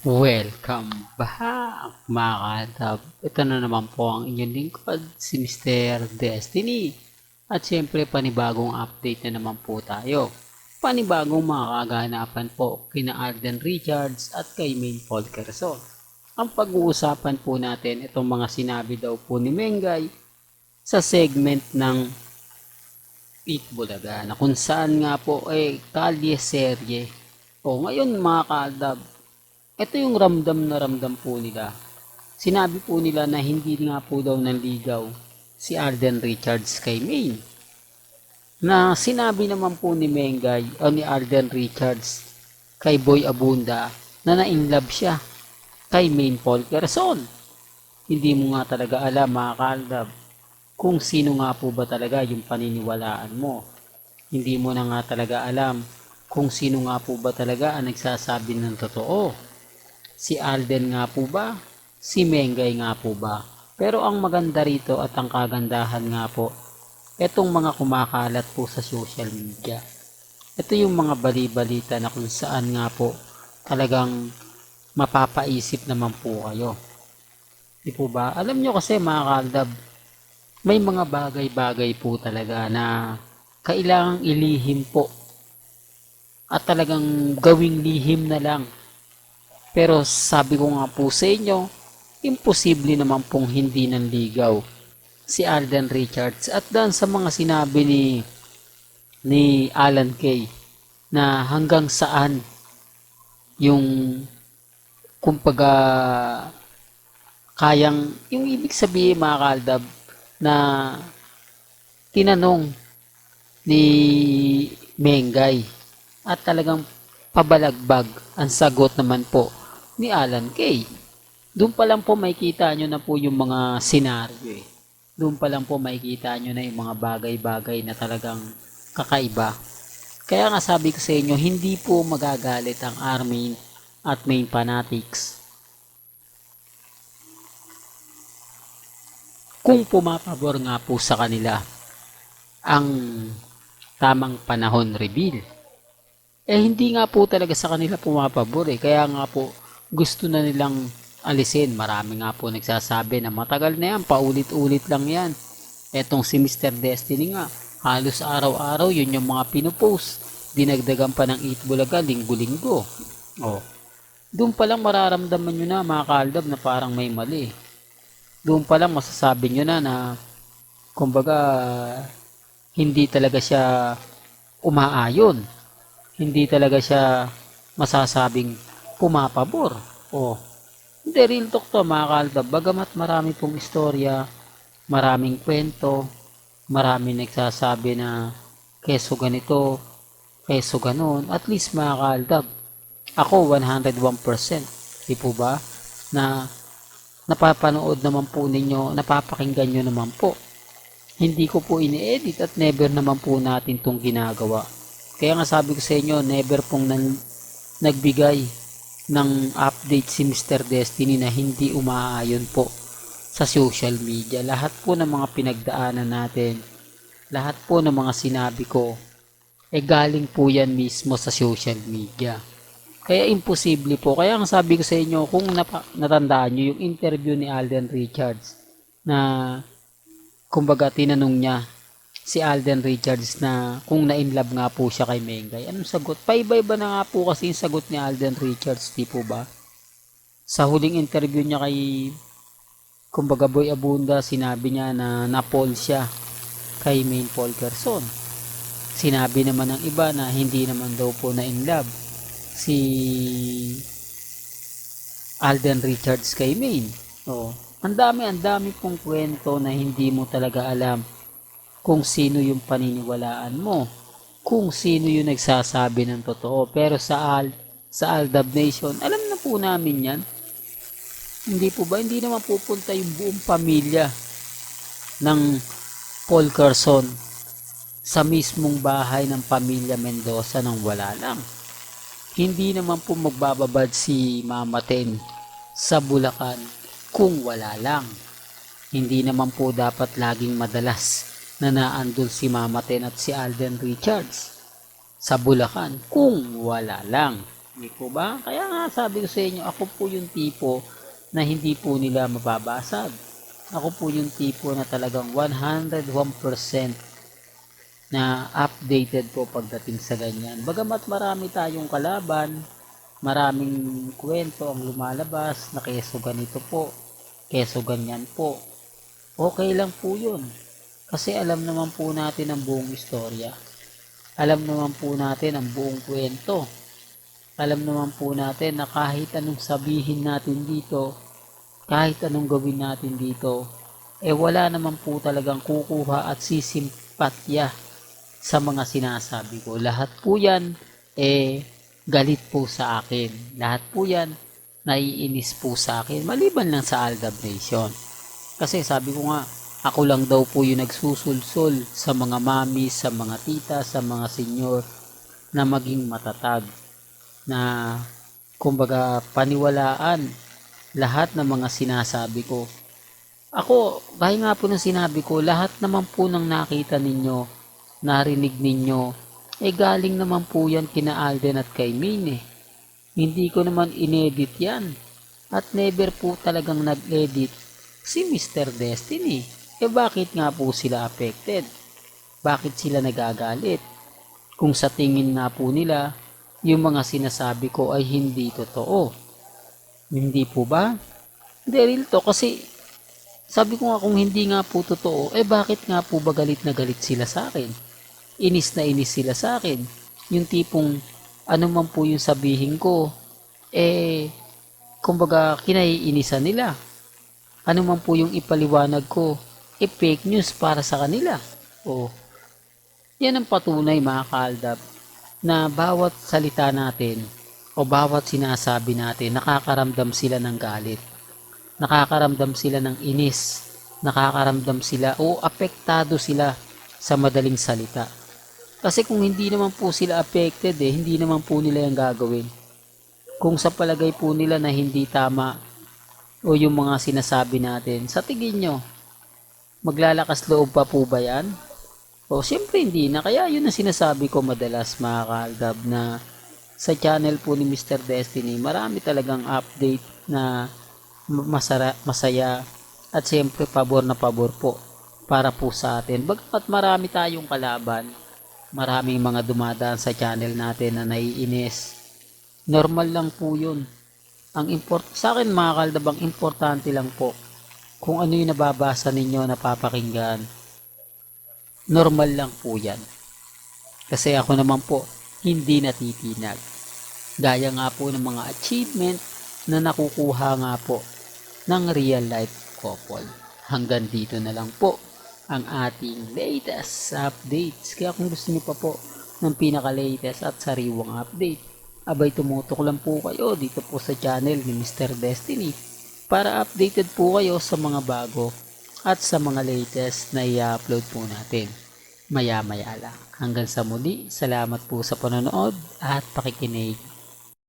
Welcome back mga kaltab. Ito na naman po ang inyong lingkod, si Mr. Destiny. At syempre panibagong update na naman po tayo. Panibagong mga kaganapan po kina Alden Richards at kay Maine Paul Quezon. Ang pag-uusapan po natin itong mga sinabi daw po ni Mengay sa segment ng Eat Bulaga na kung saan nga po kalye serye. O ngayon mga kaltab, ito yung ramdam na ramdam po nila. Sinabi po nila na hindi nga po daw nanligaw si Alden Richards kay Maine. Na sinabi naman po ni Mengay o ni Alden Richards kay Boy Abunda na na-inlove siya kay Maine Paul Quezon. Hindi mo nga talaga alam mga kalab kung sino nga po ba talaga yung paniniwalaan mo. Hindi mo na nga talaga alam kung sino nga po ba talaga ang nagsasabi ng totoo. Si Alden nga po ba? Si Mengay nga po ba? Pero ang maganda rito at ang kagandahan nga po, etong mga kumakalat po sa social media. Ito yung mga bali-balita na kung saan nga po talagang mapapaisip naman po kayo. Di po ba? Alam nyo kasi mga kaldab, may mga bagay-bagay po talaga na kailangang ilihim po at talagang gawing lihim na lang. Pero sabi ko nga po sa inyo, imposible naman pong hindi nanligaw si Alden Richards. At dahil sa mga sinabi ni Alan Kay na hanggang saan yung kumbaga kayang, yung ibig sabihin mga kaldab na tinanong ni Mengay at talagang pabalagbag ang sagot naman po ni Alan Kay. Doon pa lang po makikita nyo na po yung mga senaryo eh. Doon pa lang po makikita nyo na yung mga bagay-bagay na talagang kakaiba. Kaya nga sabi ko sa inyo, hindi po magagalit ang Armin at Maine Fanatics kung pumapabor nga po sa kanila ang tamang panahon reveal. Hindi nga po talaga sa kanila pumapabor eh. Kaya nga po gusto na nilang alisin. Marami nga po nagsasabi na matagal na yan, paulit-ulit lang yan. Etong si Mr. Destiny nga, halos araw-araw yun yung mga pinupost. Dinagdagan pa ng 8 Bulaga, linggo-linggo. Oh. Doon pa lang mararamdaman nyo na mga kaldab na parang may mali. Doon pa lang masasabi nyo na kumbaga hindi talaga siya umaayon. Hindi talaga siya masasabing pumapabor. O, hindi, real talk to mga kaldab. Bagamat marami pong istorya, maraming kwento, maraming nagsasabi na keso ganito, keso ganon, at least mga kaldab, ako 101%, di po ba, na napapanood naman po ninyo, napapakinggan nyo naman po. Hindi ko po ini-edit at never naman po natin itong ginagawa. Kaya nga sabi ko sa inyo, never pong nagbigay ng update si Mr. Destiny na hindi umaayon po sa social media. Lahat po ng mga pinagdaanan natin, lahat po ng mga sinabi ko, galing po yan mismo sa social media. Kaya imposible po. Kaya ang sabi ko sa inyo, kung natandaan nyo yung interview ni Alden Richards na kumbaga tinanong niya si Alden Richards na kung na-inlove nga po siya kay Mengay. Anong sagot? Paiba-iba na nga po kasi yung sagot ni Alden Richards, di po ba? Sa huling interview niya kay kumbaga Boy Abunda, sinabi niya na na-fall siya kay Maine Paul Quezon. Sinabi naman ng iba na hindi naman daw po na-inlove si Alden Richards kay Maine. Oh, ang dami pong kwento na hindi mo talaga alam kung sino yung paniniwalaan mo, kung sino yung nagsasabi ng totoo. Pero sa Aldab Nation, alam na po namin yan. Hindi po ba? Hindi naman pupunta yung buong pamilya ng Paul Quezon sa mismong bahay ng pamilya Mendoza nang wala lang. Hindi naman po magbababad si Mama Ten sa Bulacan kung wala lang. Hindi naman po dapat laging madalas na naandun si Mama Ten at si Alden Richards sa Bulacan kung wala lang. Hindi po ba? Kaya nga sabi ko sa inyo, ako po yung tipo na hindi po nila mababasag. Ako po yung tipo na talagang 101% na updated po pagdating sa ganyan. Bagamat marami tayong kalaban, maraming kwento ang lumalabas na keso ganito po, keso ganyan po. Okay lang po yun. Kasi alam naman po natin ang buong istorya. Alam naman po natin ang buong kwento. Alam naman po natin na kahit anong sabihin natin dito, kahit anong gawin natin dito, wala naman po talagang kukuha at sisimpatya sa mga sinasabi ko. Lahat po yan, galit po sa akin. Lahat po yan, naiinis po sa akin. Maliban lang sa Aldab Nation. Kasi sabi ko nga, ako lang daw po yung nagsusulsol sa mga mami, sa mga tita, sa mga senyor na maging matatag. Na kumbaga paniwalaan lahat ng mga sinasabi ko. Ako, gaya nga po ng sinabi ko, lahat naman po ng nakita ninyo, narinig ninyo, galing naman po yan kina Alden at kay Min eh. Hindi ko naman inedit yan. At never po talagang nag-edit si Mr. Destiny. Bakit nga po sila affected? Bakit sila nagagalit? Kung sa tingin nga po nila, yung mga sinasabi ko ay hindi totoo. Hindi po ba? Hindi real to kasi sabi ko nga kung hindi nga po totoo, bakit nga po ba galit na galit sila sa akin? Inis na inis sila sa akin. Yung tipong ano man po yung sabihin ko, kumbaga kinaiinisan nila. Ano man po yung ipaliwanag ko, fake news para sa kanila. Yan ang patunay mga kaaldab na bawat salita natin o bawat sinasabi natin, nakakaramdam sila ng galit. Nakakaramdam sila ng inis. Nakakaramdam sila o apektado sila sa madaling salita. Kasi kung hindi naman po sila affected hindi naman po nila yung gagawin. Kung sa palagay po nila na hindi tama o yung mga sinasabi natin, sa tingin nyo, maglalakas loob pa po ba yan? Siyempre hindi na. Kaya yun ang sinasabi ko madalas mga kaaldab na sa channel po ni Mr. Destiny, marami talagang update na masaya at siyempre pabor na pabor po para po sa atin. Bagamat marami tayong kalaban, maraming mga dumadaan sa channel natin na naiinis. Normal lang po yun. Sa akin mga kaaldab, ang importante lang po kung ano yung nababasa ninyo, napapakinggan. Normal lang po yan. Kasi ako naman po, hindi natitinag. Gaya nga po ng mga achievement na nakukuha nga po ng real life couple. Hanggang dito na lang po ang ating latest updates. Kaya kung gusto niyo pa po ng pinaka-latest at sariwang update, abay tumutok lang po kayo dito po sa channel ni Mr. Destiny para updated po kayo sa mga bago at sa mga latest na i-upload po natin maya-maya lang. Hanggang sa muli, salamat po sa panonood at pakikinig.